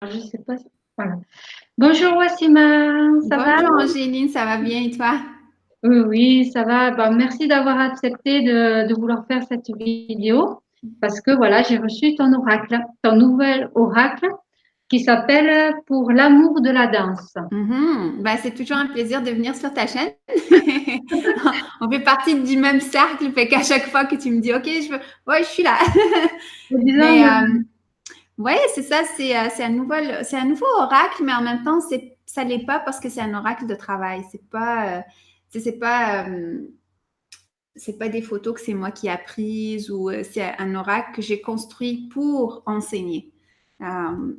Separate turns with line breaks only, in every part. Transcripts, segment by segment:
je sais pas. Voilà. Bonjour Wassima, ça va?
Bonjour Angéline, ça va bien et toi?
Oui, oui, ça va. Bah, merci d'avoir accepté de vouloir faire cette vidéo parce que voilà, j'ai reçu ton oracle, ton nouvel oracle qui s'appelle Pour l'amour de la danse.
Ben, c'est toujours un plaisir de venir sur ta chaîne. On fait partie du même cercle, fait qu'à chaque fois que tu me dis OK, ouais, je suis là.
Disons,
Mais ouais, c'est ça, c'est un nouveau oracle, mais en même temps, ça l'est pas parce que c'est un oracle de travail. Tu sais, c'est pas des photos que c'est moi qui ai prises ou c'est un oracle que j'ai construit pour enseigner. Euh,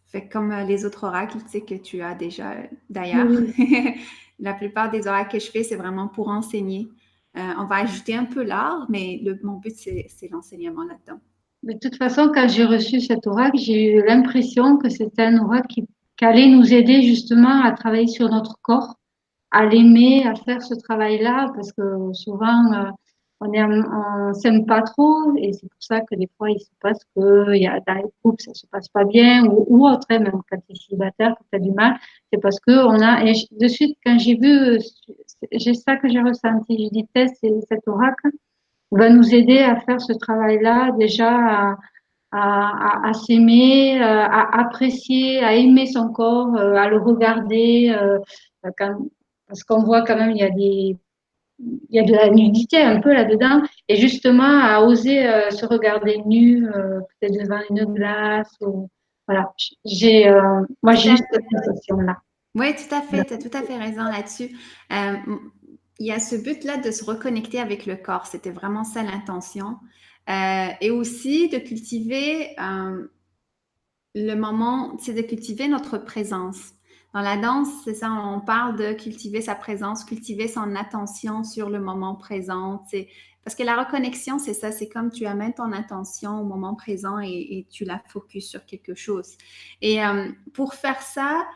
Fait que comme les autres oracles, tu sais, que tu as déjà d'ailleurs,
oui.
la plupart des oracles que je fais, c'est vraiment pour enseigner. On va ajouter un peu l'art, mais mon but, c'est l'enseignement là-dedans.
De toute façon, quand j'ai reçu cet oracle, j'ai eu l'impression que c'était un oracle qui allait nous aider justement à travailler sur notre corps, à l'aimer, à faire ce travail-là, parce que souvent, on s'aime pas trop, et c'est pour ça que des fois, il se passe que il y a dans les couples, ça se passe pas bien, ou autre, hein, même quand tu es célibataire, quand tu as du mal, c'est parce que de suite, quand j'ai vu, j'ai ça que j'ai ressenti, j'ai dit, Tess, cet oracle va nous aider à faire ce travail-là, déjà à s'aimer, à apprécier, à aimer son corps, à le regarder, quand, parce qu'on voit quand même il y a de la nudité un peu là-dedans, et justement à oser se regarder nu, peut-être devant une glace, ou voilà. Moi
Tout
j'ai eu
à
cette sensation-là.
Oui, tout à fait, tu as tout à fait raison là-dessus. Euh, il y a ce but-là de se reconnecter avec le corps. C'était vraiment ça l'intention. Et aussi de cultiver le moment, c'est de cultiver notre présence. Dans la danse, c'est ça, on parle de cultiver sa présence, cultiver son attention sur le moment présent. Parce que la reconnexion, c'est ça, c'est comme tu amènes ton attention au moment présent et tu la focuses sur quelque chose. Et pour faire ça,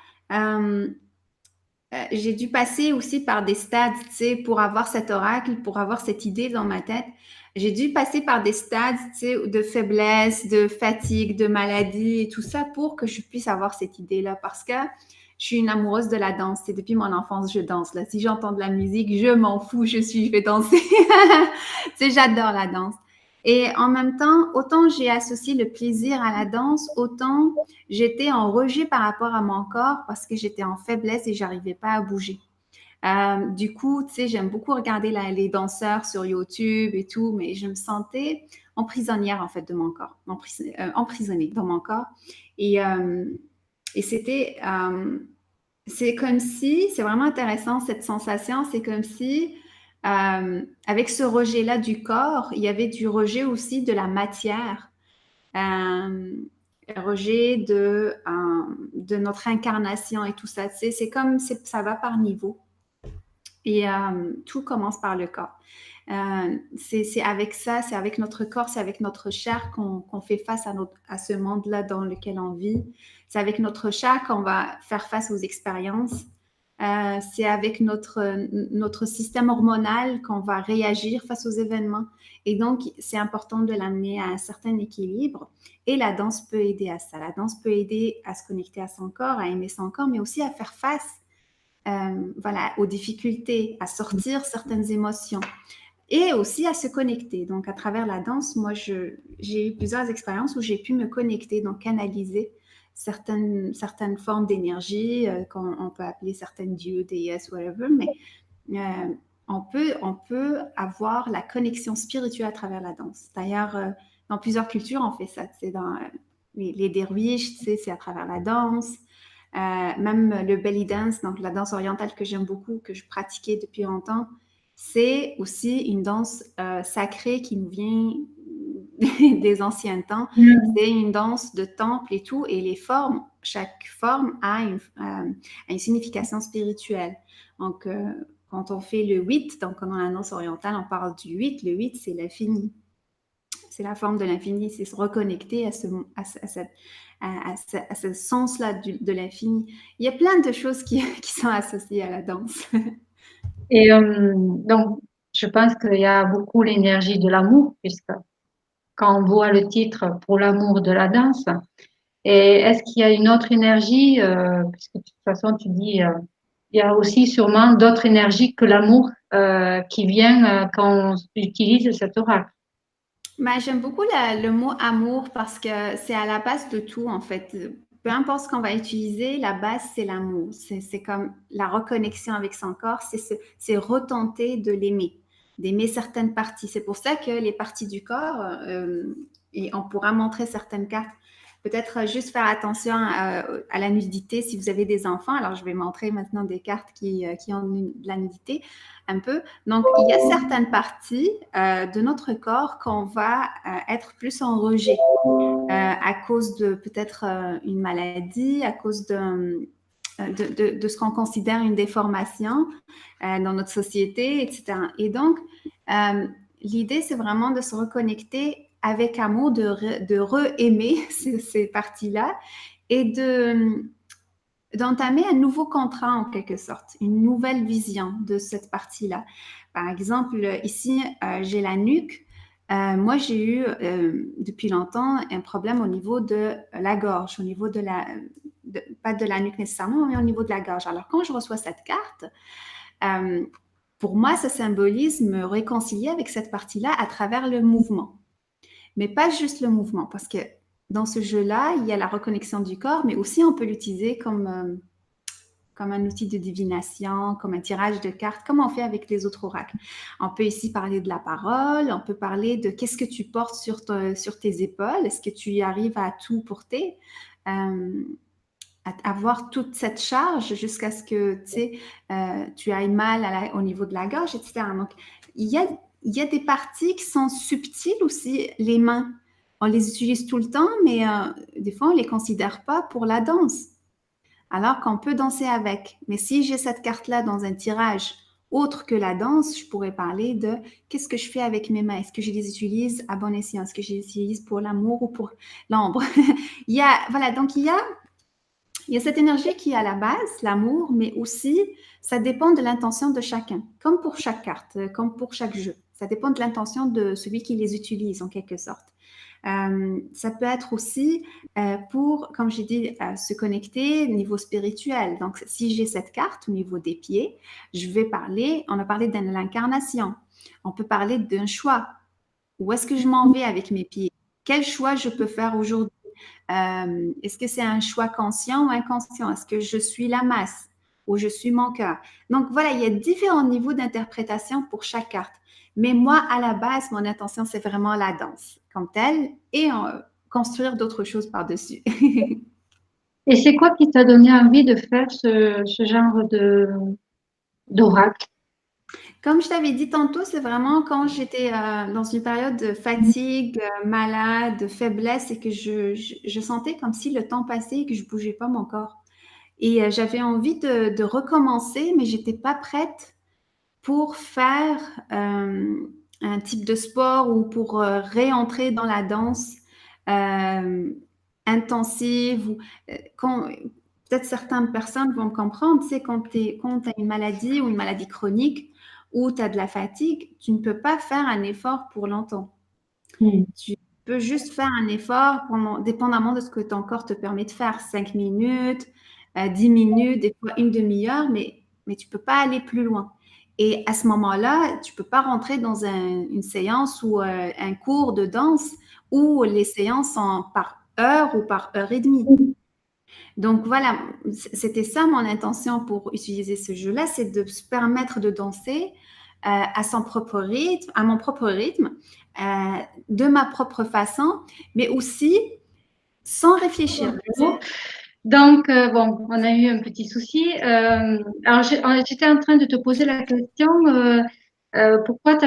euh, j'ai dû passer aussi par des stades, tu sais, pour avoir cet oracle, pour avoir cette idée dans ma tête. J'ai dû passer par des stades, tu sais, de faiblesse, de fatigue, de maladie et tout ça pour que je puisse avoir cette idée-là. Parce que je suis une amoureuse de la danse. C'est depuis mon enfance, je danse. Là, si j'entends de la musique, je m'en fous, je vais danser. Tu sais, j'adore la danse. Et en même temps, autant j'ai associé le plaisir à la danse, autant j'étais en rejet par rapport à mon corps parce que j'étais en faiblesse et j'arrivais pas à bouger. Du coup, tu sais, j'aime beaucoup regarder les danseurs sur YouTube et tout, mais je me sentais emprisonnière en fait de mon corps, emprisonnée dans mon corps. Et, euh, et c'est comme si, c'est vraiment intéressant cette sensation, c'est comme si avec ce rejet-là du corps, il y avait du rejet aussi de la matière euh, rejet de notre incarnation et tout ça. C'est comme ça va par niveau. Et tout commence par le corps. C'est avec ça, c'est avec notre corps, c'est avec notre chair qu'on fait face à ce monde-là dans lequel on vit. C'est avec notre chair qu'on va faire face aux expériences. C'est avec notre système hormonal qu'on va réagir face aux événements. Et donc, c'est important de l'amener à un certain équilibre. Et la danse peut aider à ça. La danse peut aider à se connecter à son corps, à aimer son corps, mais aussi à faire face voilà, aux difficultés, à sortir certaines émotions et aussi à se connecter. Donc, à travers la danse, moi, j'ai eu plusieurs expériences où j'ai pu me connecter, donc canaliser certaines formes d'énergie, qu'on peut appeler certaines dieux, déesses, whatever, mais on peut avoir la connexion spirituelle à travers la danse. D'ailleurs, dans plusieurs cultures, on fait ça. C'est dans les derviches, tu sais, c'est à travers la danse. Même le belly dance, donc la danse orientale que j'aime beaucoup, que je pratiquais depuis longtemps, c'est aussi une danse sacrée qui nous vient des anciens temps.
Mm.
C'est une danse de temple et tout, et les formes, chaque forme a une signification spirituelle. Donc, quand on fait le 8, donc dans la danse orientale, on parle du 8. Le 8, c'est l'infini. C'est la forme de l'infini, c'est se reconnecter à ce sens-là de l'infini. Il y a plein de choses qui sont associées à la danse.
Et donc, je pense qu'il y a beaucoup l'énergie de l'amour, puisque quand on voit le titre Pour l'amour de la danse, Et est-ce qu'il y a une autre énergie, puisque de toute façon tu dis, il y a aussi sûrement d'autres énergies que l'amour qui vient quand on utilise cet oracle.
Ben, j'aime beaucoup le mot amour parce que c'est à la base de tout, en fait. Peu importe ce qu'on va utiliser, la base, c'est l'amour. C'est comme la reconnexion avec son corps, c'est retenter de l'aimer, d'aimer certaines parties. C'est pour ça que les parties du corps, et on pourra montrer certaines cartes. Peut-être juste faire attention à la nudité si vous avez des enfants. Alors, je vais montrer maintenant des cartes qui ont de la nudité un peu. Donc, il y a certaines parties de notre corps qu'on va être plus en rejet à cause de peut-être une maladie, à cause de ce qu'on considère une déformation dans notre société, etc. Et donc, l'idée, c'est vraiment de se reconnecter avec amour, de re-aimer ces parties-là et d'entamer un nouveau contrat en quelque sorte, une nouvelle vision de cette partie-là. Par exemple, ici, j'ai la nuque. Moi, j'ai eu depuis longtemps un problème au niveau de la gorge, au niveau de pas de la nuque nécessairement, mais au niveau de la gorge. Alors, quand je reçois cette carte, euh, pour moi, ça symbolise me réconcilier avec cette partie-là à travers le mouvement. Mais pas juste le mouvement, parce que dans ce jeu-là, il y a la reconnexion du corps, mais aussi on peut l'utiliser comme un outil de divination, comme un tirage de cartes, comme on fait avec les autres oracles. On peut ici parler de la parole, on peut parler de qu'est-ce que tu portes sur tes épaules, est-ce que tu y arrives à tout porter, à avoir toute cette charge jusqu'à ce que tu ailles mal au niveau de la gorge, etc. Donc, il y a, il y a des parties qui sont subtiles aussi, les mains. On les utilise tout le temps, mais des fois, on ne les considère pas pour la danse alors qu'on peut danser avec. Mais si j'ai cette carte-là dans un tirage autre que la danse, je pourrais parler de qu'est-ce que je fais avec mes mains. Est-ce que je les utilise à bon escient? Est-ce que je les utilise pour l'amour ou pour l'ombre? Voilà, donc il y a cette énergie qui est à la base, l'amour, mais aussi ça dépend de l'intention de chacun, comme pour chaque carte, comme pour chaque jeu. Ça dépend de l'intention de celui qui les utilise en quelque sorte. Ça peut être aussi pour, comme j'ai dit, se connecter au niveau spirituel. Donc, si j'ai cette carte au niveau des pieds, on a parlé de l'incarnation. On peut parler d'un choix. Où est-ce que je m'en vais avec mes pieds? Quel choix je peux faire aujourd'hui? Est-ce que c'est un choix conscient ou inconscient? Est-ce que je suis la masse ou je suis mon cœur? Donc voilà, il y a différents niveaux d'interprétation pour chaque carte. Mais moi, à la base, mon intention, c'est vraiment la danse comme telle et construire d'autres choses par-dessus.
Et c'est quoi qui t'a donné envie de faire ce genre de d'oracle?
Comme je t'avais dit tantôt, c'est vraiment quand j'étais dans une période de fatigue, malade, de faiblesse et que je sentais comme si le temps passait et que je bougeais pas mon corps. Et j'avais envie de recommencer, mais j'étais pas prête pour faire un type de sport ou pour réentrer dans la danse euh, intensive. Peut-être certaines personnes vont comprendre, tu sais, quand tu as une maladie ou une maladie chronique ou tu as de la fatigue, tu ne peux pas faire un effort pour longtemps.
Hmm.
Tu peux juste faire un effort dépendamment de ce que ton corps te permet de faire, 5 minutes, 10 minutes, des fois une demi-heure, mais tu ne peux pas aller plus loin. Et à ce moment-là, tu ne peux pas rentrer dans une séance ou un cours de danse où les séances sont par heure ou par heure et demie. Donc voilà, c'était ça mon intention pour utiliser ce jeu-là, c'est de se permettre de danser à son propre rythme, à mon propre rythme, de ma propre façon, mais aussi sans réfléchir.
Donc, bon, on a eu un petit souci. Alors, j'étais en train de te poser la question, pourquoi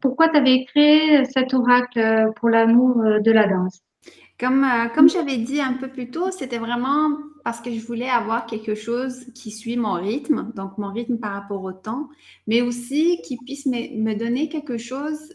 pourquoi t'avais créé cet oracle pour l'amour de la danse?
Comme j'avais dit un peu plus tôt, c'était vraiment parce que je voulais avoir quelque chose qui suit mon rythme, donc mon rythme par rapport au temps, mais aussi qui puisse me donner quelque chose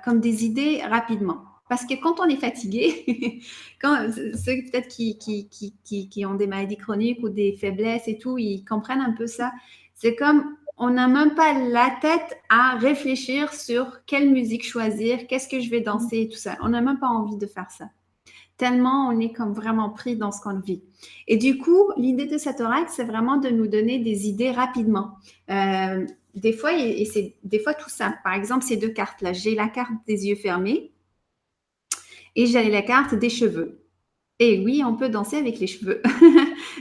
comme des idées rapidement. Parce que quand on est fatigué, ceux peut-être qui ont des maladies chroniques ou des faiblesses et tout, ils comprennent un peu ça. C'est comme on n'a même pas la tête à réfléchir sur quelle musique choisir, qu'est-ce que je vais danser et tout ça. On n'a même pas envie de faire ça. tellement on est comme vraiment pris dans ce qu'on vit. Et du coup, l'idée de cet oracle, c'est vraiment de nous donner des idées rapidement. Des fois, et c'est des fois tout simple. Par exemple, ces deux cartes-là, j'ai la carte des yeux fermés et j'ai la carte des cheveux. Et oui, on peut danser avec les cheveux.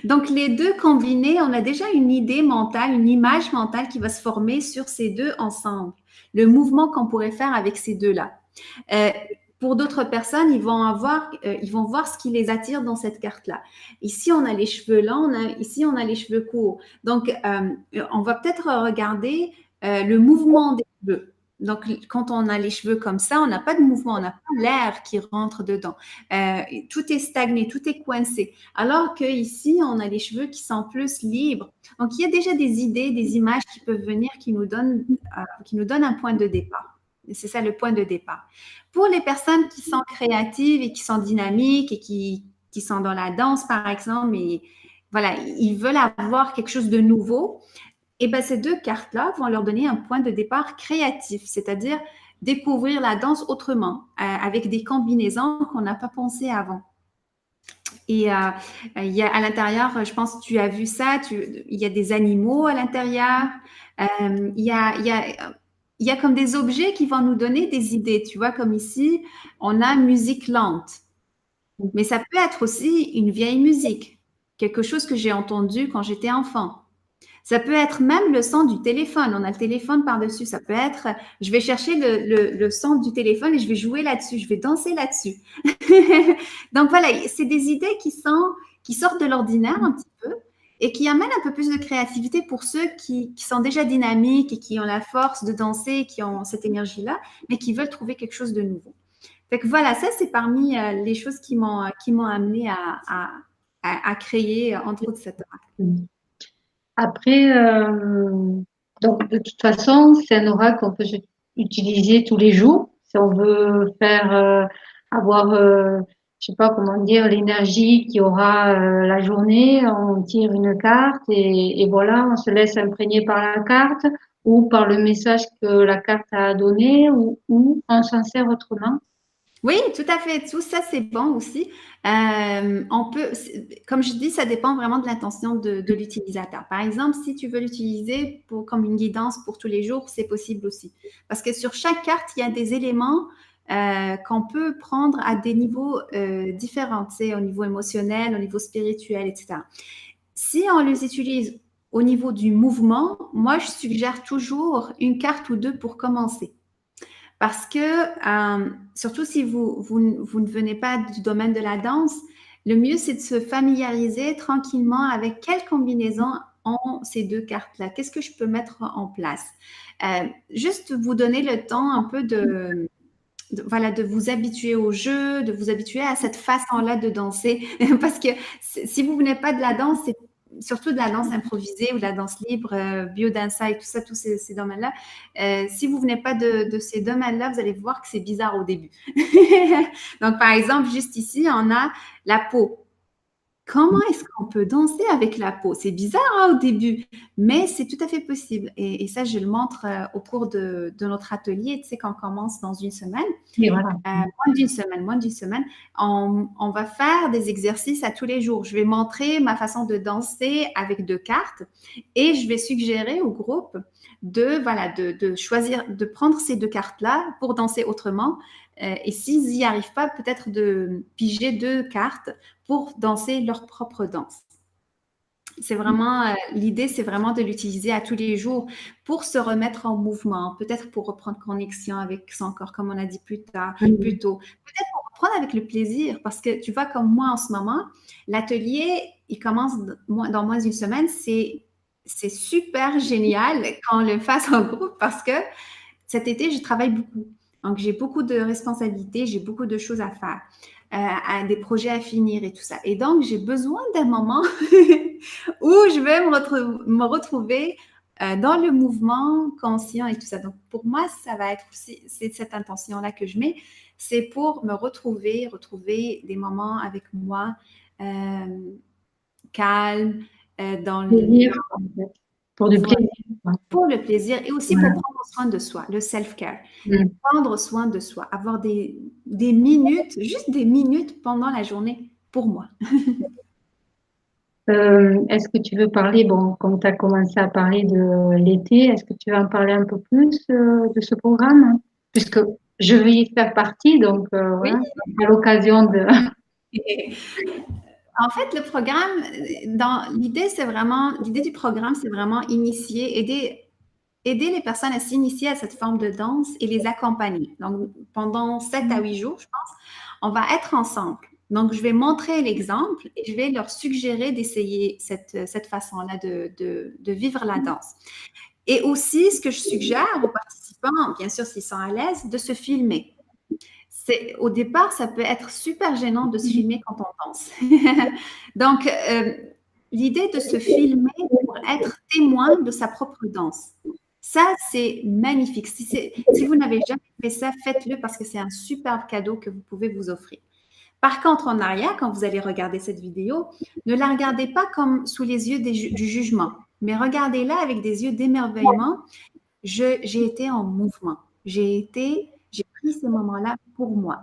Donc, les deux combinés, on a déjà une idée mentale, une image mentale qui va se former sur ces deux ensemble. Le mouvement qu'on pourrait faire avec ces deux-là. Euh, pour d'autres personnes, ils vont voir ce qui les attire dans cette carte-là. Ici, on a les cheveux longs, ici, on a les cheveux courts. Donc, on va peut-être regarder le mouvement des cheveux. Donc, quand on a les cheveux comme ça, on n'a pas de mouvement, on n'a pas l'air qui rentre dedans. Tout est stagné, tout est coincé. Alors qu'ici, on a les cheveux qui sont plus libres. Donc, il y a déjà des idées, des images qui peuvent venir qui nous donnent un point de départ. C'est ça le point de départ. Pour les personnes qui sont créatives et qui sont dynamiques et qui sont dans la danse, par exemple, et voilà, ils veulent avoir quelque chose de nouveau, et bien ces deux cartes-là vont leur donner un point de départ créatif, c'est-à-dire découvrir la danse autrement, avec des combinaisons qu'on n'a pas pensé avant. Et il y a à l'intérieur, je pense que tu as vu ça, il y a des animaux à l'intérieur, il y a comme des objets qui vont nous donner des idées. Tu vois, comme ici, on a musique lente. Mais ça peut être aussi une vieille musique, quelque chose que j'ai entendu quand j'étais enfant. Ça peut être même le son du téléphone. On a le téléphone par-dessus. Ça peut être, je vais chercher le son du téléphone et je vais jouer là-dessus. Je vais danser là-dessus. Donc voilà, c'est des idées qui sortent de l'ordinaire un petit peu et qui amènent un peu plus de créativité pour ceux qui sont déjà dynamiques et qui ont la force de danser, qui ont cette énergie-là, mais qui veulent trouver quelque chose de nouveau. Fait que voilà, ça c'est parmi les choses qui m'ont amené à créer entre autres cette oracle.
Après, donc de toute façon, c'est un oracle qu'on peut utiliser tous les jours. Si on veut faire avoir, je sais pas comment dire, l'énergie qu'il y aura la journée, on tire une carte et voilà, on se laisse imprégner par la carte ou par le message que la carte a donné ou on s'en sert autrement.
Oui, tout à fait. Tout ça, c'est bon aussi. Comme je dis, ça dépend vraiment de l'intention de l'utilisateur. Par exemple, si tu veux l'utiliser comme une guidance pour tous les jours, c'est possible aussi. Parce que sur chaque carte, il y a des éléments qu'on peut prendre à des niveaux différents, tu sais, au niveau émotionnel, au niveau spirituel, etc. Si on les utilise au niveau du mouvement, moi, je suggère toujours une carte ou deux pour commencer. Parce que, surtout si vous ne venez pas du domaine de la danse, le mieux, c'est de se familiariser tranquillement avec quelle combinaison ont ces deux cartes-là. Qu'est-ce que je peux mettre en place? Juste vous donner le temps un peu voilà, de vous habituer au jeu, de vous habituer à cette façon-là de danser. Parce que si vous venez pas de la danse, c'est surtout de la danse improvisée ou de la danse libre, biodanza et tout ça, tous ces domaines-là. Si vous venez pas de ces domaines-là, vous allez voir que c'est bizarre au début. Donc, par exemple, juste ici, on a la peau. Comment est-ce qu'on peut danser avec la peau? C'est bizarre hein, au début, mais c'est tout à fait possible. Et ça, je le montre au cours de notre atelier. Tu sais, qu'on commence dans une semaine,
Et voilà.
moins d'une semaine, on va faire des exercices à tous les jours. Je vais montrer ma façon de danser avec deux cartes et je vais suggérer au groupe de choisir, de prendre ces deux cartes-là pour danser autrement. Et s'ils n'y arrivent pas, peut-être de piger deux cartes pour danser leur propre danse. C'est vraiment l'idée, c'est vraiment de l'utiliser à tous les jours pour se remettre en mouvement, peut-être pour reprendre connexion avec son corps, comme on a dit plus tôt, peut-être pour reprendre avec le plaisir, parce que tu vois, comme moi en ce moment, l'atelier, il commence dans moins d'une semaine, c'est super génial quand on le fasse en groupe parce que cet été, je travaille beaucoup. Donc, j'ai beaucoup de responsabilités, j'ai beaucoup de choses à faire, des projets à finir et tout ça. Et donc, j'ai besoin d'un moment où je vais me retrouver dans le mouvement conscient et tout ça. Donc, pour moi, ça va être aussi, c'est cette intention-là que je mets, c'est pour me retrouver des moments avec moi, calme, dans le...
Plaisir, en fait. Pour du plaisir.
pour le plaisir et aussi pour
Voilà.
prendre soin de soi, le self-care.
Mm.
Prendre soin de soi, avoir des minutes, juste des minutes pendant la journée pour moi.
Est-ce que tu veux parler, bon, comme tu as commencé à parler de l'été, est-ce que tu veux en parler un peu plus de ce programme? Puisque je vais y faire partie, donc
Oui.
voilà, à l'occasion de...
En fait, le programme, l'idée du programme, c'est vraiment aider les personnes à s'initier à cette forme de danse et les accompagner. Donc, pendant 7 à 8 jours, je pense, on va être ensemble. Donc, je vais montrer l'exemple et je vais leur suggérer d'essayer cette façon-là de vivre la danse. Et aussi, ce que je suggère aux participants, bien sûr, s'ils sont à l'aise, de se filmer. Au départ, ça peut être super gênant de se filmer quand on danse. Donc, l'idée de se filmer pour être témoin de sa propre danse, ça, c'est magnifique. Si vous n'avez jamais fait ça, faites-le parce que c'est un super cadeau que vous pouvez vous offrir. Par contre, en arrière, quand vous allez regarder cette vidéo, ne la regardez pas comme sous les yeux du jugement, mais regardez-la avec des yeux d'émerveillement. J'ai été en mouvement. J'ai pris ces moments-là pour moi.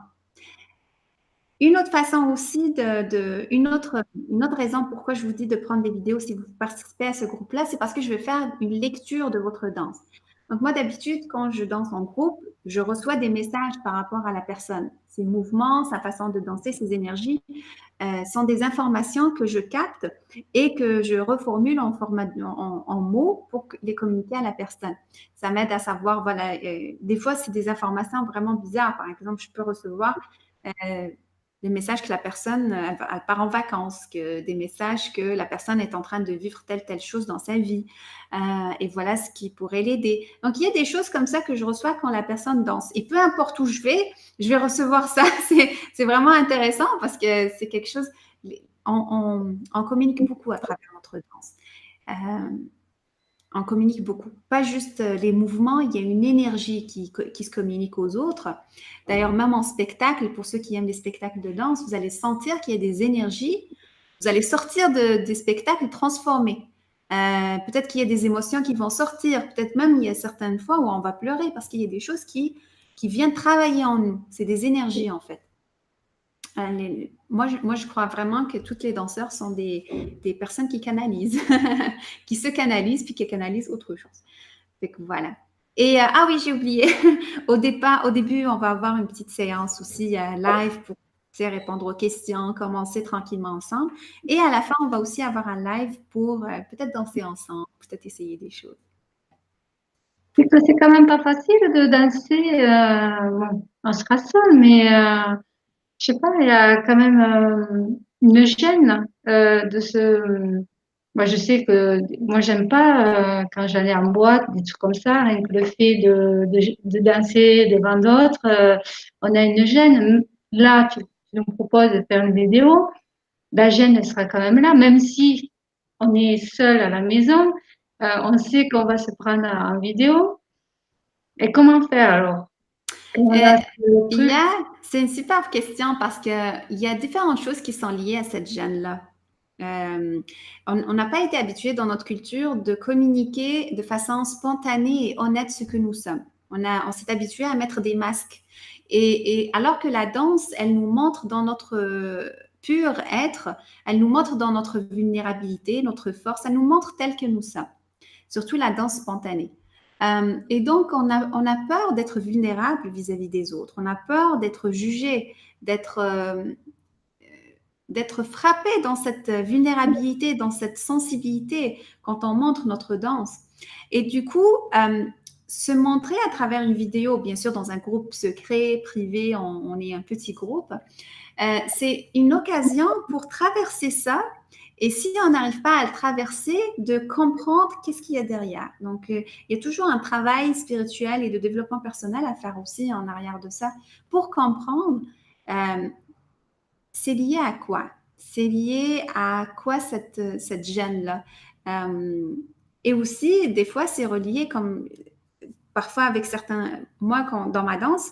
Une autre façon aussi une autre raison pourquoi je vous dis de prendre des vidéos si vous participez à ce groupe-là, c'est parce que je vais faire une lecture de votre danse. Donc moi, d'habitude, quand je danse en groupe, je reçois des messages par rapport à la personne. Ses mouvements, sa façon de danser, ses énergies sont des informations que je capte et que je reformule en mots pour les communiquer à la personne. Ça m'aide à savoir, voilà, des fois, c'est des informations vraiment bizarres. Par exemple, je peux recevoir des messages que la personne elle part en vacances, des messages que la personne est en train de vivre telle chose dans sa vie. Et voilà ce qui pourrait l'aider. Donc, il y a des choses comme ça que je reçois quand la personne danse. Et peu importe où je vais recevoir ça. C'est vraiment intéressant parce que c'est quelque chose, on communique beaucoup à travers notre danse. On communique beaucoup. Pas juste les mouvements, il y a une énergie qui se communique aux autres. D'ailleurs, même en spectacle, pour ceux qui aiment les spectacles de danse, vous allez sentir qu'il y a des énergies. Vous allez sortir des spectacles transformés. Peut-être qu'il y a des émotions qui vont sortir. Peut-être même il y a certaines fois où on va pleurer parce qu'il y a des choses qui viennent travailler en nous. C'est des énergies en fait. Moi, je crois vraiment que toutes les danseurs sont des personnes qui canalisent, qui se canalisent puis qui canalisent autre chose. Fait que voilà. Et ah oui, j'ai oublié. Au début, on va avoir une petite séance aussi live pour répondre aux questions, commencer tranquillement ensemble. Et à la fin, on va aussi avoir un live pour peut-être danser ensemble, peut-être essayer des choses.
C'est que c'est quand même pas facile de danser. Bon, on se rassure, mais je sais pas, il y a quand même une gêne de ce. Moi, je sais que moi, j'aime pas quand j'allais en boîte, des trucs comme ça, rien que le fait de danser devant d'autres, on a une gêne. Là, tu nous proposes de faire une vidéo, la gêne elle sera quand même là, même si on est seul à la maison, on sait qu'on va se prendre en vidéo. Et comment faire alors? Quand on a ce truc,
C'est une super question parce qu'il y a différentes choses qui sont liées à cette gêne-là. On n'a pas été habitué dans notre culture de communiquer de façon spontanée et honnête ce que nous sommes. On s'est habitué à mettre des masques. Et alors que la danse, elle nous montre dans notre pur être, elle nous montre dans notre vulnérabilité, notre force, elle nous montre tel que nous sommes. Surtout la danse spontanée. Et donc, on a peur d'être vulnérable vis-à-vis des autres. On a peur d'être jugé, d'être frappé dans cette vulnérabilité, dans cette sensibilité quand on montre notre danse. Et du coup, se montrer à travers une vidéo, bien sûr dans un groupe secret, privé, on est un petit groupe, c'est une occasion pour traverser ça. Et si on n'arrive pas à le traverser, de comprendre qu'est-ce qu'il y a derrière. Donc, il y a toujours un travail spirituel et de développement personnel à faire aussi en arrière de ça pour comprendre c'est lié à quoi? C'est lié à quoi cette gêne-là? Et aussi, des fois, c'est relié comme parfois avec certains. Moi, dans ma danse,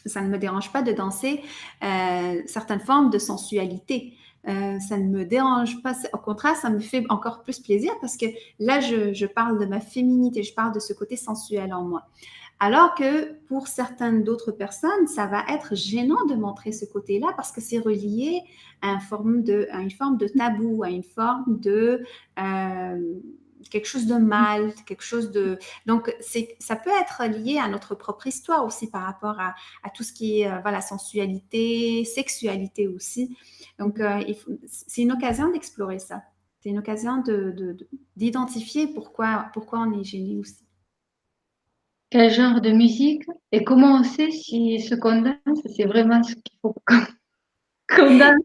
ça ne me dérange pas de danser certaines formes de sensualité. Ça ne me dérange pas. Au contraire, ça me fait encore plus plaisir parce que là, je parle de ma féminité, je parle de ce côté sensuel en moi. Alors que pour certaines d'autres personnes, ça va être gênant de montrer ce côté-là parce que c'est relié à une forme de tabou, à une forme de quelque chose de mal, quelque chose de... Donc, ça peut être lié à notre propre histoire aussi par rapport à tout ce qui est voilà, sensualité, sexualité aussi. Donc, c'est une occasion d'explorer ça. C'est une occasion d'identifier pourquoi on est gêné aussi.
Quel genre de musique et comment on sait si ce qu'on danse, c'est vraiment ce qu'il faut qu'on danse?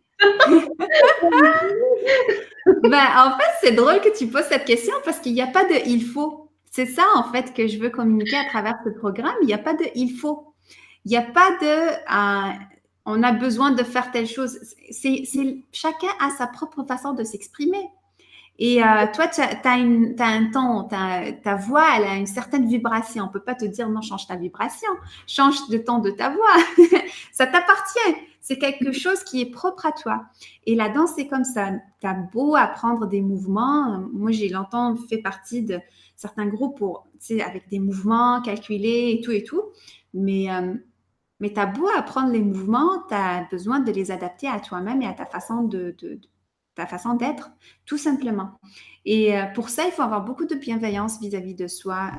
Ben, en fait, c'est drôle que tu poses cette question parce qu'il n'y a pas de il faut. C'est ça, en fait, que je veux communiquer à travers ce programme. Il n'y a pas de il faut. Il n'y a pas de on a besoin de faire telle chose. Chacun a sa propre façon de s'exprimer. Et toi, tu as un ton, ta voix, elle a une certaine vibration. On ne peut pas te dire non, change ta vibration, change le ton de ta voix. Ça t'appartient. C'est quelque chose qui est propre à toi. Et la danse, c'est comme ça. Tu as beau apprendre des mouvements. Moi, j'ai longtemps fait partie de certains groupes avec des mouvements calculés et tout. Mais tu as beau apprendre les mouvements, tu as besoin de les adapter à toi-même et à ta façon ta façon d'être, tout simplement. Et pour ça, il faut avoir beaucoup de bienveillance vis-à-vis de soi,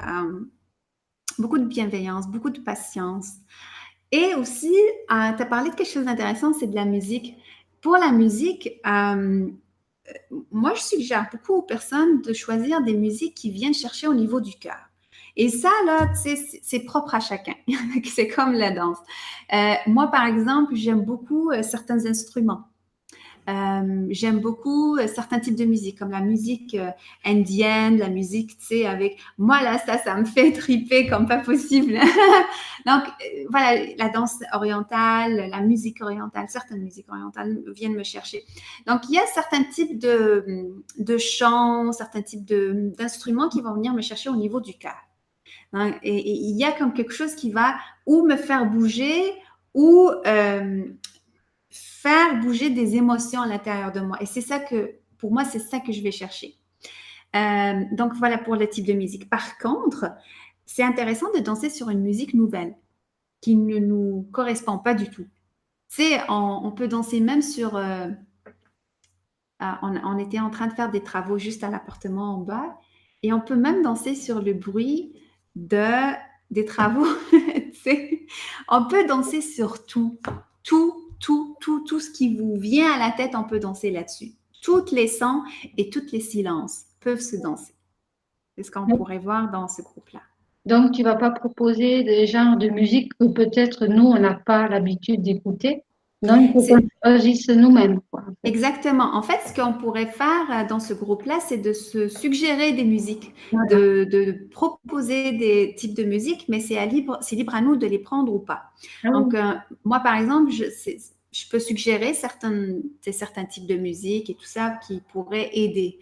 beaucoup de bienveillance, beaucoup de patience. Et aussi, tu as parlé de quelque chose d'intéressant, c'est de la musique. Pour la musique, moi, je suggère beaucoup aux personnes de choisir des musiques qui viennent chercher au niveau du cœur. Et ça, là, c'est propre à chacun. C'est comme la danse. Moi, par exemple, j'aime beaucoup certains instruments. J'aime beaucoup certains types de musique, comme la musique indienne, la musique, tu sais, avec... Moi, là, ça me fait triper comme pas possible. Donc, voilà, la danse orientale, la musique orientale, certaines musiques orientales viennent me chercher. Donc, il y a certains types de chants, certains types d'instruments qui vont venir me chercher au niveau du cœur. Hein, et il y a comme quelque chose qui va ou me faire bouger ou faire bouger des émotions à l'intérieur de moi. Et c'est ça que, pour moi, c'est ça que je vais chercher. Donc, voilà pour le type de musique. Par contre, c'est intéressant de danser sur une musique nouvelle qui ne nous correspond pas du tout. Tu sais, on peut danser même sur... on était en train de faire des travaux juste à l'appartement en bas et on peut même danser sur le bruit des travaux. Tu sais, on peut danser sur tout ce qui vous vient à la tête, on peut danser là-dessus. Toutes les sons et tous les silences peuvent se danser. C'est ce qu'on pourrait voir dans ce groupe-là.
Donc, tu vas pas proposer des genres de musique que peut-être nous, on n'a pas l'habitude d'écouter. Non, il faut qu'on choisisse nous-mêmes, quoi, en fait.
Exactement. En fait, ce qu'on pourrait faire dans ce groupe-là, c'est de se suggérer des musiques,
Voilà.
de proposer des types de musique, mais c'est libre à nous de les prendre ou pas.
Ah oui.
Donc, moi, par exemple, je peux suggérer certains types de musique et tout ça qui pourraient aider.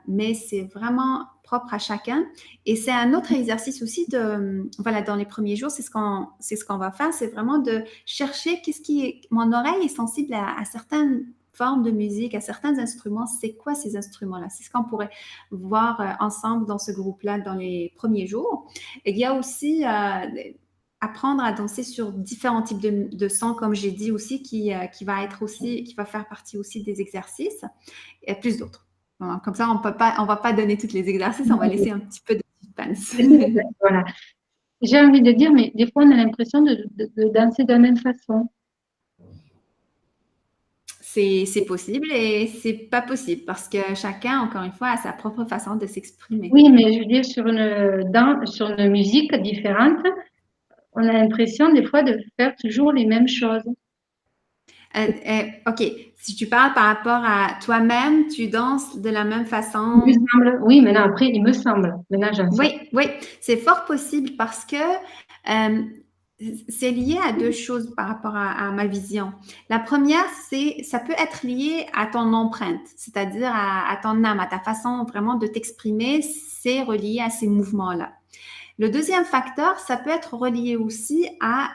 Mais c'est vraiment propre à chacun. Et c'est un autre exercice aussi voilà, dans les premiers jours, c'est ce qu'on va faire, c'est vraiment de chercher mon oreille est sensible à certaines formes de musique, à certains instruments. C'est quoi ces instruments-là? C'est ce qu'on pourrait voir ensemble dans ce groupe-là dans les premiers jours. Et il y a aussi apprendre à danser sur différents types de sons, comme j'ai dit aussi, qui va faire partie aussi des exercices, et plus d'autres. Comme ça, on va pas donner tous les exercices, on va laisser un petit peu de suspense.
Voilà. J'ai envie de dire, mais des fois, on a l'impression de danser de la même façon.
C'est possible et c'est pas possible parce que chacun, encore une fois, a sa propre façon de s'exprimer.
Oui, mais je veux dire, sur une musique différente, on a l'impression des fois de faire toujours les mêmes choses.
OK, si tu parles par rapport à toi-même, tu danses de la même façon.
Il me semble, oui, maintenant après, il me semble. Maintenant, j'en sais.
Oui, c'est fort possible parce que c'est lié à deux choses par rapport à ma vision. La première, ça peut être lié à ton empreinte, c'est-à-dire à ton âme, à ta façon vraiment de t'exprimer, c'est relié à ces mouvements-là. Le deuxième facteur, ça peut être relié aussi à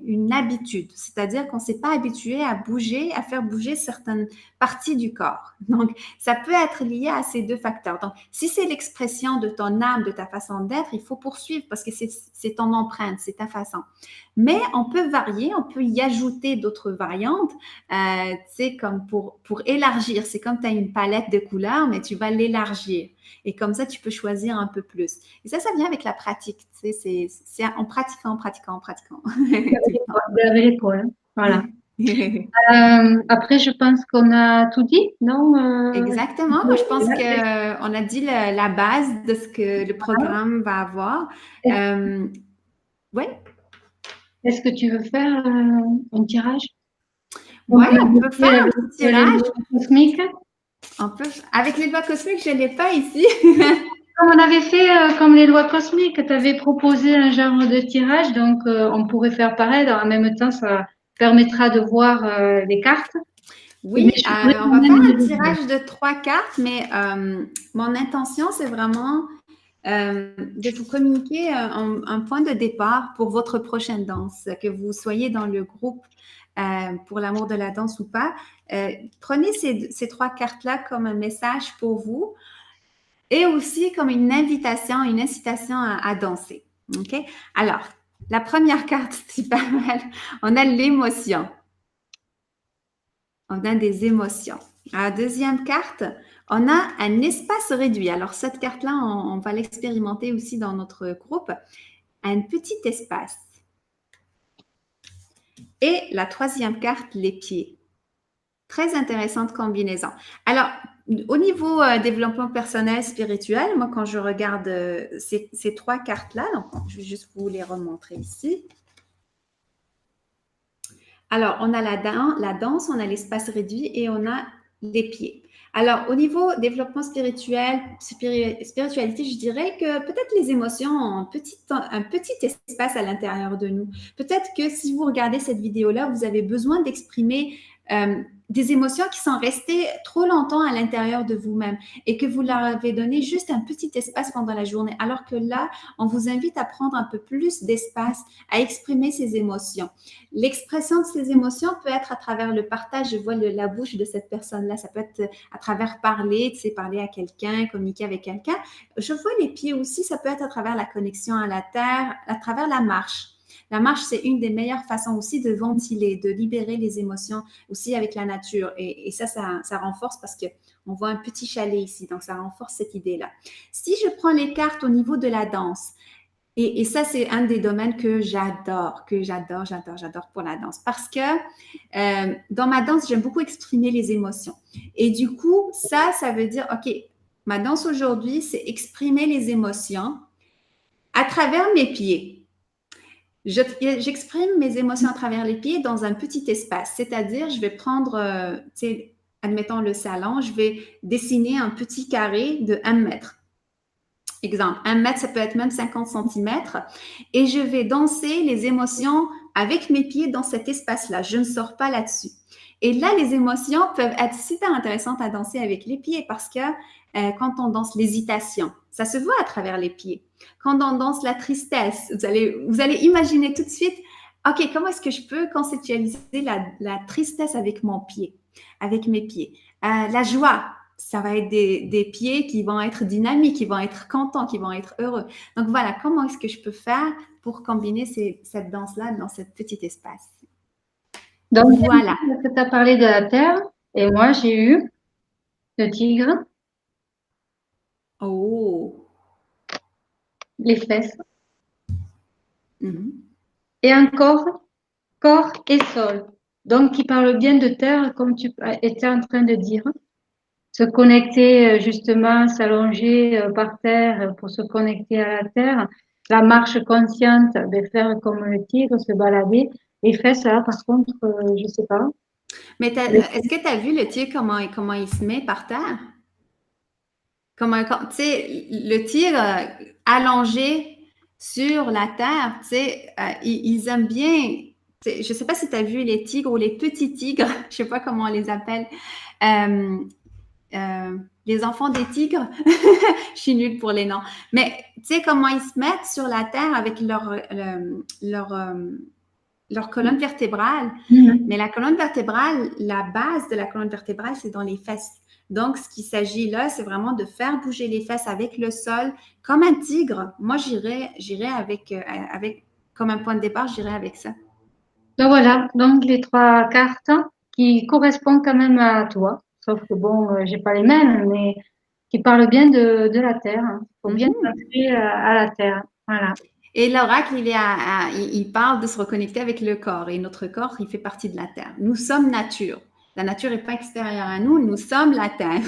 une habitude, c'est-à-dire qu'on ne s'est pas habitué à bouger, à faire bouger certaines parties du corps. Donc, ça peut être lié à ces deux facteurs. Donc, si c'est l'expression de ton âme, de ta façon d'être, il faut poursuivre parce que c'est ton empreinte, c'est ta façon. Mais on peut varier, on peut y ajouter d'autres variantes, tu sais, comme pour élargir. C'est comme tu as une palette de couleurs, mais tu vas l'élargir. Et comme ça, tu peux choisir un peu plus. Et ça vient avec la pratique. Tu sais, c'est en pratiquant, en pratiquant, en pratiquant.
Vous avez l'épaule, hein. Voilà. Après, je pense qu'on a tout dit, non?
Exactement. Moi, je pense qu'on a dit la base de ce que le programme va avoir. Oui.
Est-ce que tu veux faire un tirage?
Oui, on peut faire un petit tirage.
Cosmique.
On peut, avec les lois cosmiques, je ne l'ai pas ici.
Comme on avait fait comme les lois cosmiques, tu avais proposé un genre de tirage, donc on pourrait faire pareil. En même temps, ça permettra de voir les cartes.
Oui, on va faire un tirage de 3 cartes, mais mon intention, c'est vraiment de vous communiquer un point de départ pour votre prochaine danse, que vous soyez dans le groupe pour l'amour de la danse ou pas. Prenez ces 3 cartes-là comme un message pour vous et aussi comme une invitation, une incitation à danser. OK? Alors, la première carte, c'est pas mal. On a l'émotion. On a des émotions. À la deuxième carte, on a un espace réduit. Alors, cette carte-là, on va l'expérimenter aussi dans notre groupe. Un petit espace. Et la troisième carte, les pieds. Très intéressante combinaison. Alors, au niveau développement personnel, spirituel, moi, quand je regarde ces 3 cartes-là, donc je vais juste vous les remontrer ici. Alors, on a la danse, on a l'espace réduit et on a les pieds. Alors, au niveau développement spirituel, spiritualité, je dirais que peut-être les émotions ont un petit espace à l'intérieur de nous. Peut-être que si vous regardez cette vidéo-là, vous avez besoin d'exprimer des émotions qui sont restées trop longtemps à l'intérieur de vous-même et que vous leur avez donné juste un petit espace pendant la journée. Alors que là, on vous invite à prendre un peu plus d'espace, à exprimer ces émotions. L'expression de ces émotions peut être à travers le partage. Je vois la bouche de cette personne-là. Ça peut être à travers parler, tu sais, parler à quelqu'un, communiquer avec quelqu'un. Je vois les pieds aussi. Ça peut être à travers la connexion à la terre, à travers la marche. La marche, c'est une des meilleures façons aussi de ventiler, de libérer les émotions aussi avec la nature. Et ça renforce parce qu'on voit un petit chalet ici. Donc, ça renforce cette idée-là. Si je prends les cartes au niveau de la danse, et ça, c'est un des domaines que j'adore pour la danse. Parce que dans ma danse, j'aime beaucoup exprimer les émotions. Et du coup, ça veut dire, OK, ma danse aujourd'hui, c'est exprimer les émotions à travers mes pieds. J'exprime mes émotions à travers les pieds dans un petit espace. C'est-à-dire, je vais prendre, tu sais, admettons le salon, je vais dessiner un petit carré de 1 mètre. Exemple, 1 mètre, ça peut être même 50 centimètres. Et je vais danser les émotions avec mes pieds dans cet espace-là. Je ne sors pas là-dessus. Et là, les émotions peuvent être super intéressantes à danser avec les pieds parce que quand on danse l'hésitation, ça se voit à travers les pieds. Quand on danse la tristesse, vous allez imaginer tout de suite, OK, comment est-ce que je peux conceptualiser la tristesse avec mon pied, avec mes pieds? La joie, ça va être des pieds qui vont être dynamiques, qui vont être contents, qui vont être heureux. Donc voilà, comment est-ce que je peux faire pour combiner cette danse-là dans ce petit espace?
Donc voilà. Tu as parlé de la terre et moi j'ai eu le tigre.
Oh.
Les fesses. Et encore, corps et sol. Donc qui parle bien de terre comme tu étais en train de dire. Se connecter justement, s'allonger par terre pour se connecter à la terre, la marche consciente, de faire comme le tigre, se balader. Les fesses, là, par contre, je sais pas.
Mais est-ce que tu as vu le tigre, comment il se met par terre? Tu sais, le tigre allongé sur la terre, tu sais, ils aiment bien. Je ne sais pas si tu as vu les tigres ou les petits tigres, je ne sais pas comment on les appelle. les enfants des tigres. Je suis nulle pour les noms. Mais tu sais comment ils se mettent sur la terre avec leur colonne vertébrale.
Mhm.
Mais la colonne vertébrale, la base de la colonne vertébrale, c'est dans les fesses. Donc, ce qu'il s'agit là, c'est vraiment de faire bouger les fesses avec le sol, comme un tigre. Moi, j'irais avec, comme un point de départ, j'irais avec ça.
Donc voilà, donc les trois cartes qui correspondent quand même à toi, sauf que bon, j'ai pas les mêmes, mais qui parlent bien de la Terre. Il faut bien
Mhm.
s'ancrer à la Terre. Voilà.
Et l'oracle, il parle de se reconnecter avec le corps. Et notre corps, il fait partie de la terre. Nous sommes nature. La nature n'est pas extérieure à nous, nous sommes la terre.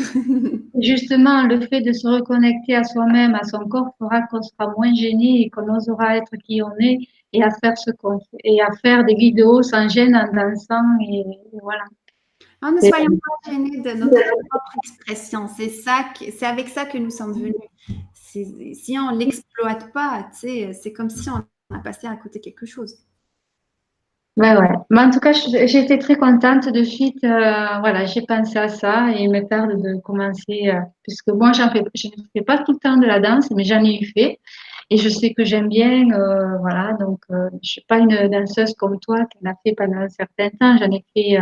Justement, le fait de se reconnecter à soi-même, à son corps, fera qu'on sera moins gêné et qu'on osera être qui on est et à faire ce qu'on fait et à faire des vidéos sans gêne en dansant et voilà.
Ne
Et-
soyons pas gênés de notre propre expression. C'est avec ça que nous sommes venus. Si on l'exploite pas, tu sais, c'est comme si on a passé à côté de quelque chose.
Ouais, ouais. Mais en tout cas, j'ai été très contente de suite. Voilà, j'ai pensé à ça et il me tarde de commencer, puisque moi, je ne fais pas tout le temps de la danse, mais j'en ai eu fait et je sais que j'aime bien. Voilà, donc je suis pas une danseuse comme toi qui en a fait pendant un certain temps. J'en ai fait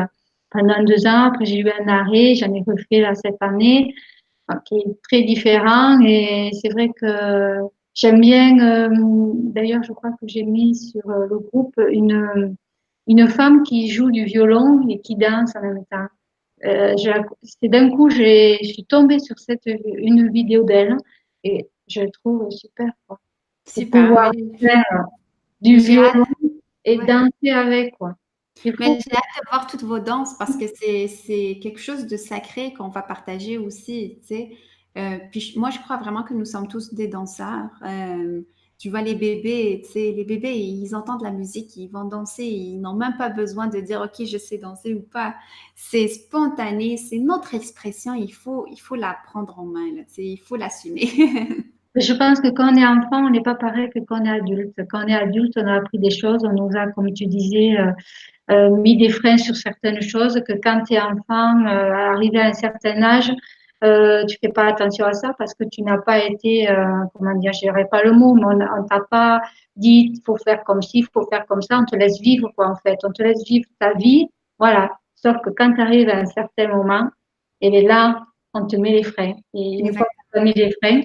pendant 2 ans. Après, j'ai eu un arrêt. J'en ai refait là cette année, qui est très différent. Et c'est vrai que j'aime bien. D'ailleurs, je crois que j'ai mis sur le groupe une femme qui joue du violon et qui danse en même temps. C'est d'un coup, je suis tombée sur une vidéo d'elle et je le trouve super, quoi. De
Super,
pouvoir faire du
mais j'ai hâte.
violon et
Ouais.
danser avec, quoi. Il
Mais
faut,
j'ai hâte de voir toutes vos danses parce que c'est quelque chose de sacré qu'on va partager aussi, tu sais. Puis moi, je crois vraiment que nous sommes tous des danseurs. Tu vois, les bébés, tu sais, les bébés, ils entendent la musique, ils vont danser, ils n'ont même pas besoin de dire, OK, je sais danser ou pas. C'est spontané, c'est notre expression, il faut la prendre en main, là, tu sais, il faut l'assumer.
je pense que quand on est enfant, on n'est pas pareil que quand on est adulte. Quand on est adulte, on a appris des choses, on nous a, comme tu disais, mis des freins sur certaines choses que quand tu es enfant, arrivé à un certain âge, tu fais pas attention à ça parce que tu n'as pas été, comment dire, je dirais pas le mot, mais on t'a pas dit, il faut faire comme ci, il faut faire comme ça, on te laisse vivre, quoi, en fait. On te laisse vivre ta vie, voilà. Sauf que quand tu arrives à un certain moment, et bien là, on te met les freins. Et une fois
Exact.
qu'on t'a mis les freins,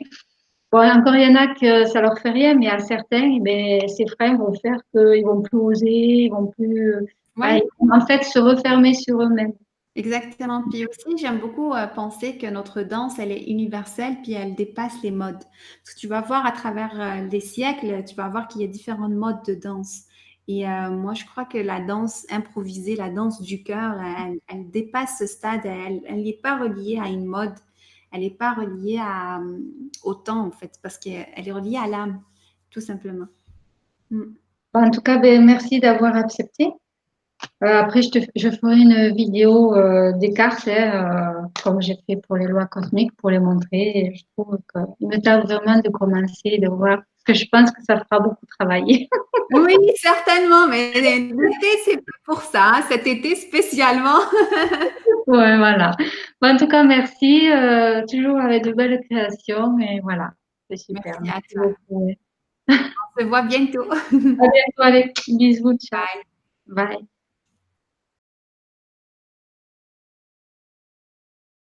bon, encore, il y en a que ça leur fait rien, mais à certains, eh ben, ces freins vont faire qu'ils vont plus oser, ils vont plus, voilà,
Ouais.
ils vont en fait se refermer sur eux-mêmes.
Exactement. Puis aussi, j'aime beaucoup penser que notre danse, elle est universelle, puis elle dépasse les modes. Parce que tu vas voir à travers les siècles, tu vas voir qu'il y a différents modes de danse. Et moi, je crois que la danse improvisée, la danse du cœur, elle dépasse ce stade. Elle n'est pas reliée à une mode. Elle n'est pas reliée au temps, en fait, parce qu'elle est reliée à l'âme, tout simplement. Mm.
En tout cas, ben, merci d'avoir accepté. Après, je ferai une vidéo des cartes, hein, comme j'ai fait pour les lois cosmiques, pour les montrer. Et je trouve qu'il me tarde vraiment de commencer, de voir, parce que je pense que ça fera beaucoup travailler.
Oui, certainement, mais l'été, c'est pas pour ça, hein, cet été spécialement.
Ouais, voilà. Bon, en tout cas, merci. Toujours avec de belles créations. Et voilà, c'est super.
Merci à
Merci
toi.
beaucoup.
On se voit bientôt.
À bientôt, allez. Bisous, ciao.
Bye.
Bye.